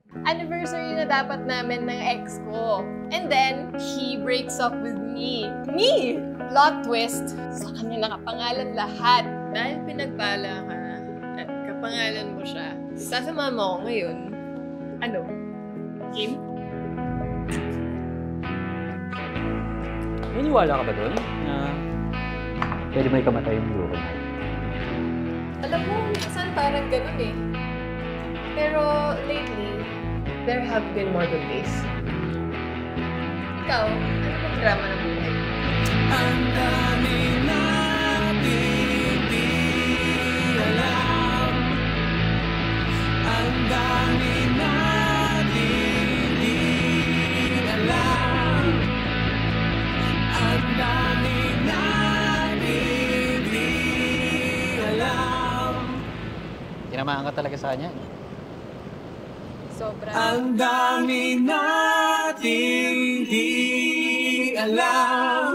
Anniversary na dapat namin ng ex ko. And then, he breaks up with me. Me! Plot twist, sa kanya nakapangalan lahat. Dahil pinagbala ka at kapangalan mo siya, sasama mo ako ngayon. Ano? Kim? Naniniwala ka ba doon na pwede mo ikamatay yung buho na? Alam mo, minsan parang ganun eh. Pero lately, there have been more good days. Ikaw, ano bang drama ng buhay? Ang dami natin di alam. Ang dami natin di alam. Ang dami natin di alam. Tinamaan ka talaga sa kanya. Sobra. Ang dami natin di alam.